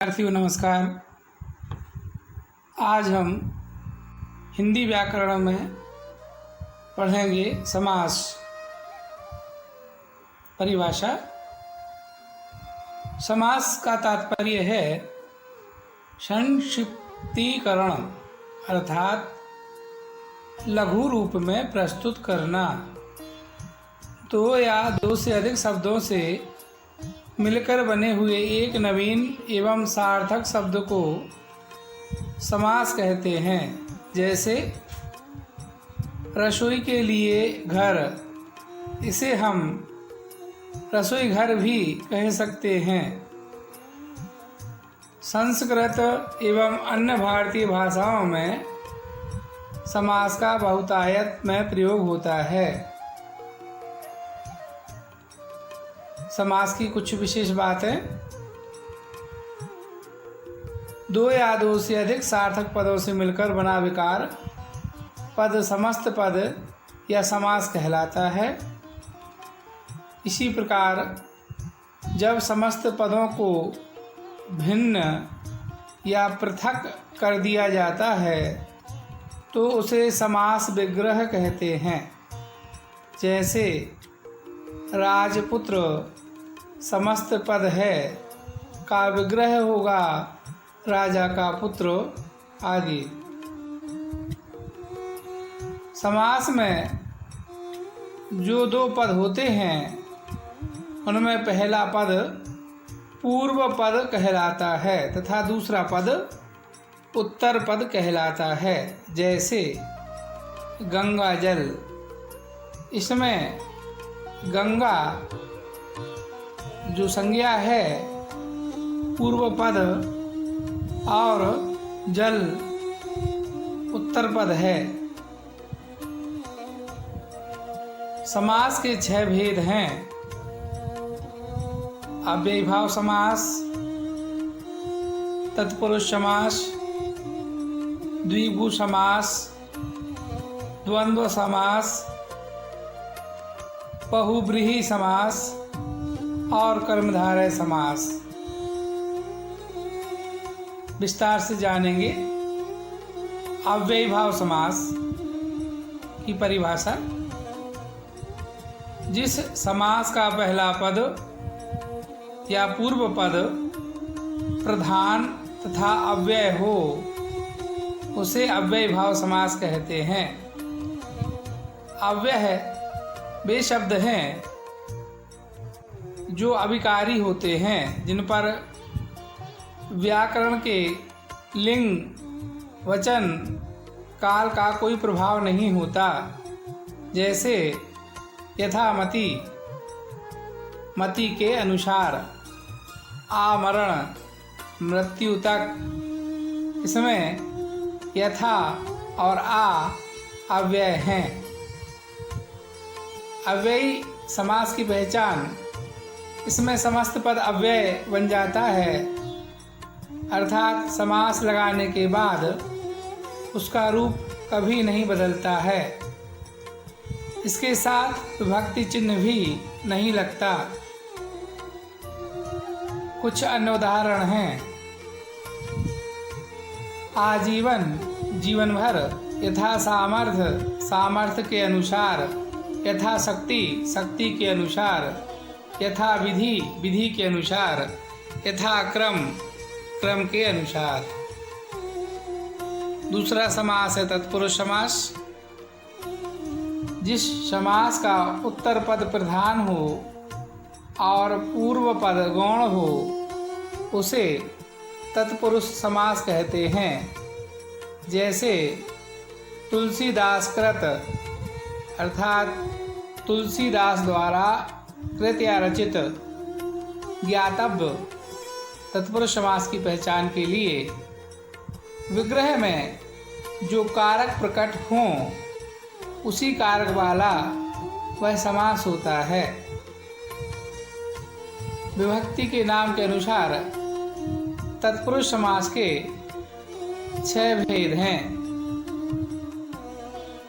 विद्यार्थियों नमस्कार। आज हम हिंदी व्याकरण में पढ़ेंगे समास परिभाषा। समास का तात्पर्य है संक्षिप्तीकरण अर्थात लघु रूप में प्रस्तुत करना। दो या दो से अधिक शब्दों से मिलकर बने हुए एक नवीन एवं सार्थक शब्द को समास कहते हैं। जैसे रसोई के लिए घर, इसे हम रसोई घर भी कह सकते हैं। संस्कृत एवं अन्य भारतीय भाषाओं में समास का बहुतायत में प्रयोग होता है। समास की कुछ विशेष बातें। दो या दो से अधिक सार्थक पदों से मिलकर बना विकार पद समस्त पद या समास कहलाता है। इसी प्रकार जब समस्त पदों को भिन्न या पृथक कर दिया जाता है तो उसे समास विग्रह कहते हैं। जैसे राजपुत्र समस्त पद है का विग्रह होगा राजा का पुत्र आदि। समास में जो दो पद होते हैं उनमें पहला पद पूर्व पद कहलाता है तथा दूसरा पद उत्तर पद कहलाता है। जैसे गंगा जल, इसमें गंगा जो संज्ञा है पूर्व पद और जल उत्तर पद है। समास के 6 भेद हैं। अव्ययीभाव समास, तत्पुरुष समास, द्विगु समास, द्वंद्व समास, बहुब्रीहि समास और कर्मधारय समास। विस्तार से जानेंगे। अव्ययीभाव समास की परिभाषा। जिस समास का पहला पद या पूर्व पद प्रधान तथा अव्यय हो उसे अव्ययीभाव समास कहते हैं। अव्यय वे शब्द हैं जो अविकारी होते हैं, जिन पर व्याकरण के लिंग, वचन, काल का कोई प्रभाव नहीं होता। जैसे यथा मति, मति के अनुसार, आमरण, मृत्यु तक। इसमें यथा और आ अव्यय हैं। अव्ययी समास की पहचान, इसमें समस्त पद अव्यय बन जाता है अर्थात समास लगाने के बाद उसका रूप कभी नहीं बदलता है। इसके साथ विभक्ति चिन्ह भी नहीं लगता। कुछ अन्य उदाहरण हैं। आजीवन, जीवन भर। यथा सामर्थ्य, सामर्थ्य के अनुसार। यथा शक्ति, शक्ति के अनुसार। यथा विधि, विधि के अनुसार। यथा क्रम, क्रम के अनुसार। दूसरा समास है तत्पुरुष समास। जिस समास का उत्तर पद प्रधान हो और पूर्व पद गौण हो उसे तत्पुरुष समास कहते हैं। जैसे तुलसीदास कृत अर्थात तुलसीदास द्वारा कृत या रचित ज्ञातव्य तत्पुरुष समास की पहचान के लिए विग्रह में जो कारक प्रकट हों उसी कारक वाला वह समास होता है। विभक्ति के नाम के अनुसार तत्पुरुष समास के 6 भेद हैं।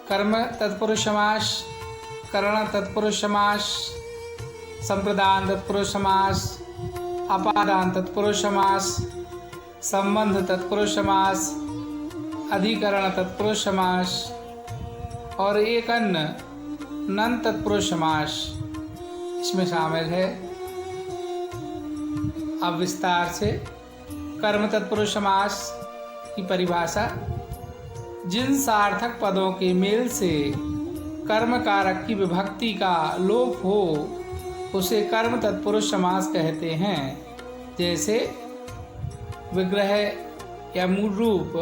कर्म तत्पुरुष समास, करण तत्पुरुष समास, संप्रदान तत्पुरुष समास, अपादान तत्पुरुष समास, संबंध तत्पुरुष समास, अधिकरण तत्पुरुष समास और एक अन्य नन तत्पुरुष समास इसमें शामिल है। अब विस्तार से कर्म तत्पुरुष समास की परिभाषा। जिन सार्थक पदों के मेल से कर्म कारक की विभक्ति का लोप हो उसे कर्म तत्पुरुष समास कहते हैं। जैसे विग्रह या मूल रूप,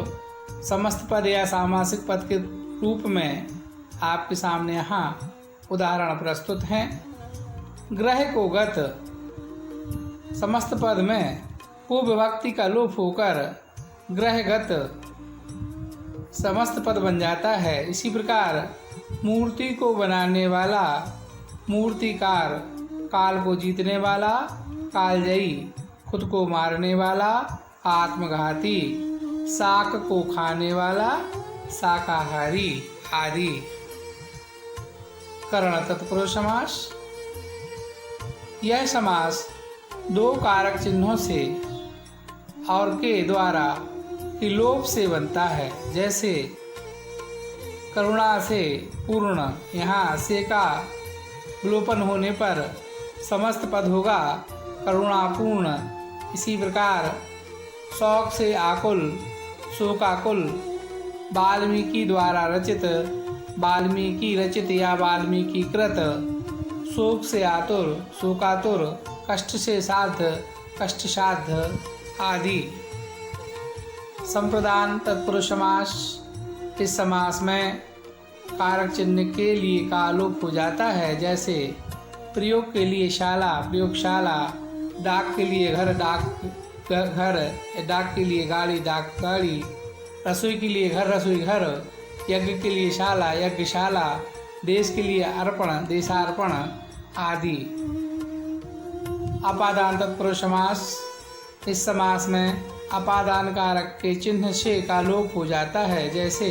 समस्त पद या सामासिक पद के रूप में आपके सामने यहाँ उदाहरण प्रस्तुत हैं। ग्रह को गत, समस्त पद में को विभक्ति का लोप होकर ग्रहगत समस्त पद बन जाता है। इसी प्रकार मूर्ति को बनाने वाला मूर्तिकार, काल को जीतने वाला कालजयी, खुद को मारने वाला आत्मघाती, शाक को खाने वाला शाकाहारी आदि। करण तत्पुरुष समास। यह समास दो कारक चिन्हों से और के द्वारा कि लोप से बनता है। जैसे करुणा से पूर्ण, यहाँ से का विलोपन होने पर समस्त पद होगा करुणापूर्ण। इसी प्रकार शौक से आकुल, शोकाकुल, वाल्मीकि द्वारा रचित, वाल्मीकि रचित या वाल्मीकि कृत, शोक से आतुर, शोकातुर, कष्ट से साध्य, कष्ट साध्य आदि। संप्रदान तत्पुरुष समास। इस समास में कारक चिन्ह के लिए का लोप हो जाता है। जैसे प्रयोग के लिए शाला, प्रयोगशाला, डाक के लिए घर, डाक घर, डाक के लिए गाड़ी, डाक गाड़ी, रसोई के लिए घर, रसोई घर, यज्ञ के लिए शाला, यज्ञशाला, देश के लिए अर्पण, देशार्पण आदि। अपादान तत्पुरुष समास। इस समास में अपादान कारक के चिन्ह से का लोप हो जाता है। जैसे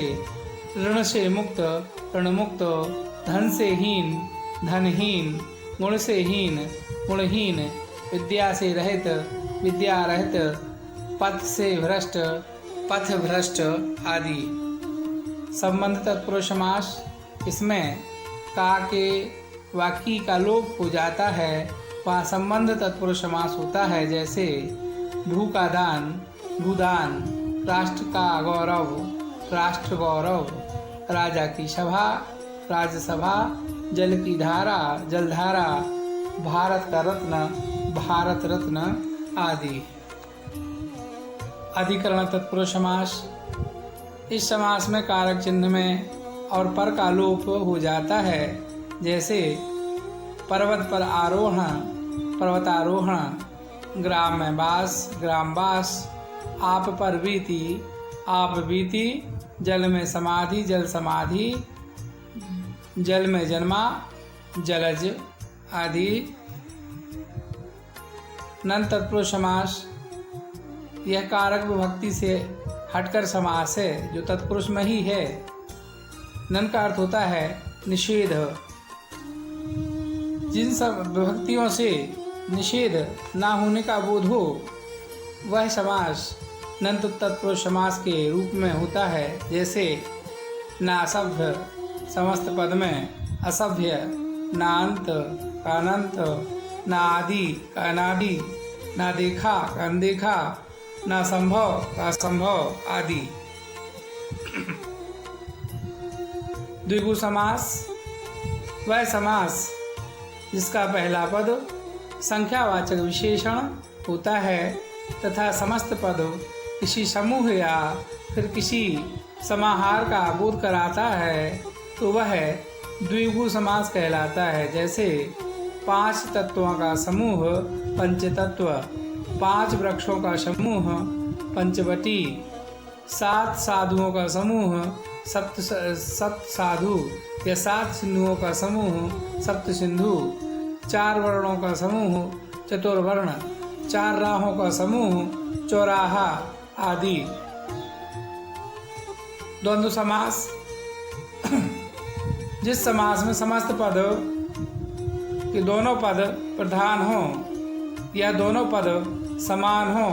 ऋण से मुक्त, ऋणमुक्त, धन से हीन, धनहीन, गुण से हीन, गुणहीन, विद्या से रहित, विद्या रहित, पथ से भ्रष्ट, पथ भ्रष्ट आदि। संबंध तत्पुरुष समास। इसमें का के वाक्य का लोप हो जाता है, वहाँ संबंध तत्पुरुष समास होता है। जैसे भू का दान, भूदान, राष्ट्र का गौरव, राष्ट्र गौरव, राजा की सभा, राज्यसभा, जल की धारा, जलधारा, भारत का रत्न, भारत रत्न आदि। अधिकरण तत्पुरुष समास। इस समास में कारक चिन्ह में और पर का लोप हो जाता है। जैसे पर्वत पर आरोहण, पर्वतारोहण, ग्राम में वास, ग्रामवास, आप पर बीती, आप बीती, जल में समाधि, जल समाधि, जल में जन्मा, जलज आदि। नन तत्पुरुष समास। यह कारक विभक्ति से हटकर समास है जो तत्पुरुष में ही है। नन का अर्थ होता है निषेध। जिन सब विभक्तियों से निषेध ना होने का बोध हो वह समास नंत तत्पुरुष समास के रूप में होता है। जैसे ना असभ्य, समस्त पद में असभ्य, ना अंत का अनंत, ना आदि का अनादि, ना देखा का अनदेखा, ना संभव का असंभव आदि। द्विगु समास। वह समास जिसका पहला पद संख्यावाचक विशेषण होता है तथा समस्त पद किसी समूह या फिर किसी समाहार का बोध कराता है तो वह द्विगु समास कहलाता है। जैसे 5 तत्वों का समूह पंचतत्व, 5 वृक्षों का समूह पंचवटी, 7 साधुओं का समूह सप्त साधु या 7 सिंधुओं का समूह सप्त सिंधु, 4 वर्णों का समूह चतुर्वर्ण, 4 राहों का समूह चौराहा आदि। द्वंद्व समास। जिस समास में समस्त पद के दोनों पद प्रधान हों या दोनों पद समान हों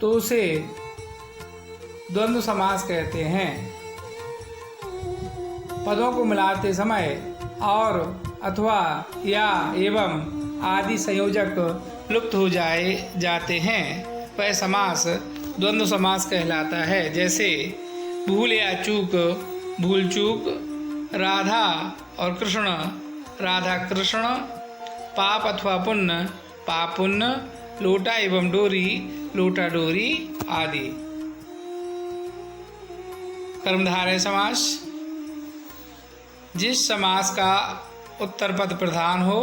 तो उसे द्वंद्व समास कहते हैं। पदों को मिलाते समय और, अथवा, या, एवं आदि संयोजक लुप्त हो जाते हैं, वह समास द्वंद्व समास कहलाता है। जैसे भूल या चूक, भूल चूक, राधा और कृष्ण, राधा कृष्ण, पाप अथवा पुण्य, पाप पुण्य, लोटा एवं डोरी, लोटा डोरी आदि। कर्मधारय समास: जिस समास का उत्तर पद प्रधान हो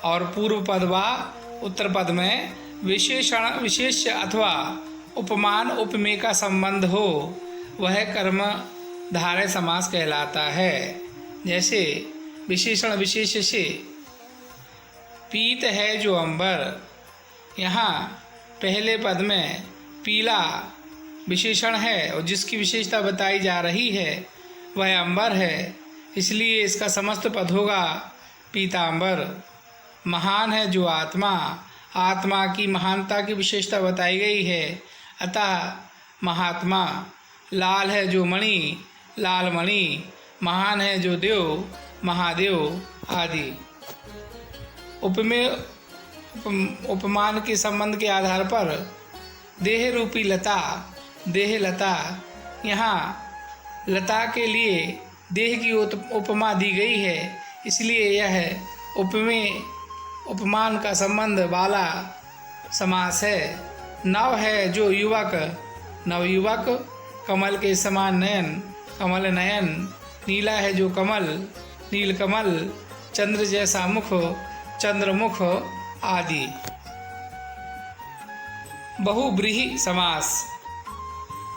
और पूर्व पद व उत्तर पद में विशेषण, विशेष्य अथवा उपमान, उपमेय का संबंध हो, वह कर्मधारय समास कहलाता है। जैसे विशेषण विशेष्य से पीत है जो अंबर, यहाँ पहले पद में पीला विशेषण है और जिसकी विशेषता बताई जा रही है वह अंबर है, इसलिए इसका समस्त पद होगा पीतांबर। महान है जो आत्मा, आत्मा की महानता की विशेषता बताई गई है, अतः महात्मा। लाल है जो मणि, लाल मणि। महान है जो देव, महादेव आदि। उपमेय उपमान के संबंध के आधार पर देह रूपी लता, देह लता, यहाँ लता के लिए देह की उपमा दी गई है, इसलिए यह उपमेय उपमान का संबंध वाला समास है। नव है जो युवक, नवयुवक। कमल के समान नयन, कमल नयन। नीला है जो कमल, नील कमल। चंद्र जैसा मुख, चंद्रमुख आदि। बहुव्रीहि समास: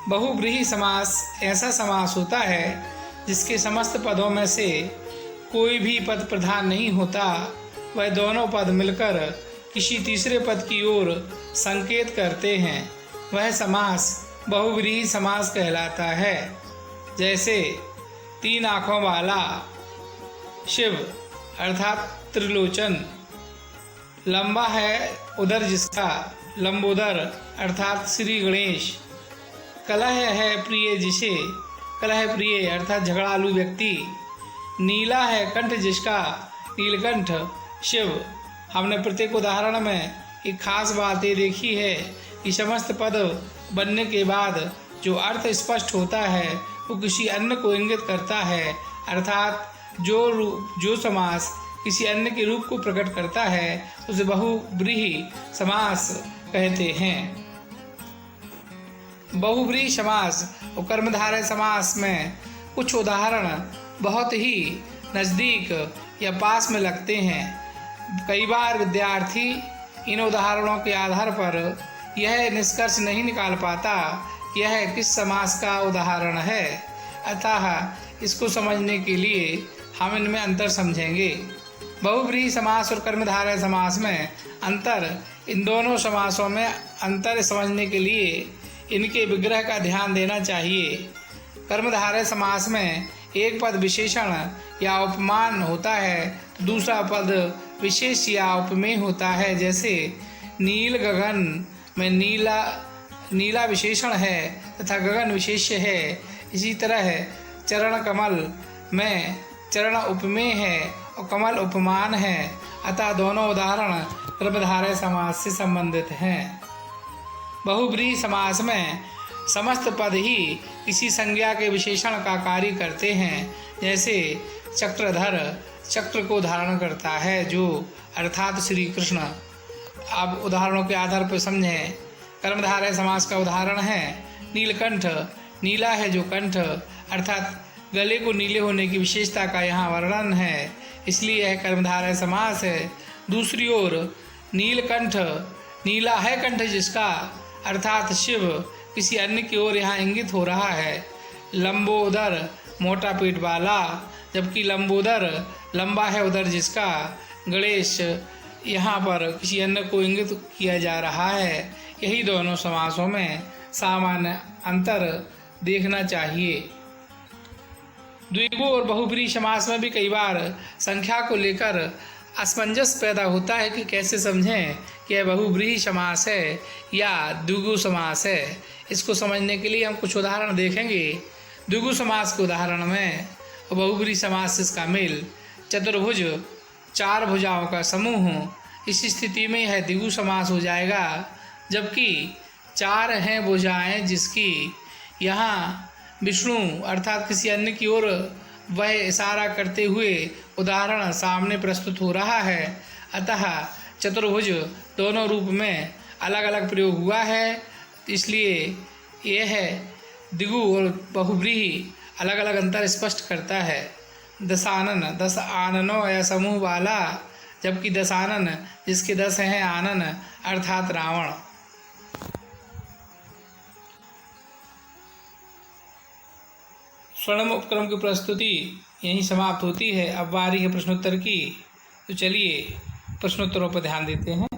बहुव्रीहि समास ऐसा समास होता है जिसके समस्त पदों में से कोई भी पद प्रधान नहीं होता, वह दोनों पद मिलकर किसी तीसरे पद की ओर संकेत करते हैं, वह समास बहुव्रीहि समास कहलाता है। जैसे तीन आँखों वाला शिव अर्थात त्रिलोचन, लंबा है उदर जिसका, लंबोदर अर्थात श्री गणेश। कलह है प्रिय जिसे, कलह प्रिय अर्थात झगड़ालू व्यक्ति। नीला है कंठ जिसका, नीलकंठ शिव। हमने प्रत्येक उदाहरण में एक खास बात ये देखी है कि समस्त पद बनने के बाद जो अर्थ स्पष्ट होता है वो किसी अन्य को इंगित करता है, अर्थात जो समास किसी अन्य के रूप को प्रकट करता है उसे बहुव्रीहि समास कहते हैं। बहुव्रीहि समास और कर्मधारय समास में कुछ उदाहरण बहुत ही नज़दीक या पास में लगते हैं। कई बार विद्यार्थी इन उदाहरणों के आधार पर यह निष्कर्ष नहीं निकाल पाता कि यह किस समास का उदाहरण है, अतः इसको समझने के लिए हम इनमें अंतर समझेंगे। बहुव्रीहि समास और कर्मधारय समास में अंतर, इन दोनों समासों में अंतर समझने के लिए इनके विग्रह का ध्यान देना चाहिए। कर्मधारय समास में एक पद विशेषण या उपमान होता है तो दूसरा पद विशेष या उपमेय होता है। जैसे नील गगन में नीला विशेषण है तथा गगन विशेष्य है, इसी तरह चरण कमल में चरण उपमेय है और कमल उपमान है, अतः दोनों उदाहरण कर्मधारय समास से संबंधित हैं। बहुव्रीहि समास में समस्त पद ही किसी संज्ञा के विशेषण का कार्य करते हैं। जैसे चक्रधर चक्र को धारण करता है जो अर्थात श्री कृष्ण। अब उदाहरणों के आधार पर समझें। कर्मधारय समास का उदाहरण है नीलकंठ, नीला है जो कंठ अर्थात गले को नीले होने की विशेषता का यहाँ वर्णन है, इसलिए यह कर्मधारय समास है। दूसरी ओर नीलकंठ, नीला है कंठ जिसका अर्थात शिव किसी अन्य की ओर यहाँ इंगित हो रहा है। लंबोदर मोटा पेट वाला, जबकि लंबोदर लंबा है उदर जिसका। गणेश यहाँ पर किसी अन्य को इंगित किया जा रहा है। यही दोनों समासों में सामान्य अंतर देखना चाहिए। द्विगु और बहुव्रीहि समास में भी कई बार संख्या को लेकर असमंजस पैदा होता है कि कैसे समझें यह बहुव्रीहि समास है या द्विगु समास है। इसको समझने के लिए हम कुछ उदाहरण देखेंगे। द्विगु समास के उदाहरण में बहुव्रीहि समास से इसका मेल, चतुर्भुज, 4 भुजाओं का समूह, इस स्थिति में यह द्विगु समास हो जाएगा। जबकि 4 हैं भुजाएं जिसकी यहाँ विष्णु अर्थात किसी अन्य की ओर वह इशारा करते हुए उदाहरण सामने प्रस्तुत हो रहा है। अतः चतुर्भुज दोनों रूप में अलग अलग प्रयोग हुआ है, इसलिए यह द्विगु और बहुव्रीहि अलग अलग अंतर स्पष्ट करता है। दशानन, 10 आननों या समूह वाला, जबकि दशानन जिसके 10 हैं आनन अर्थात रावण। स्वर्णम उपक्रम की प्रस्तुति यहीं समाप्त होती है। अब बारी है प्रश्नोत्तर की, तो चलिए प्रश्नोत्तरों पर ध्यान देते हैं।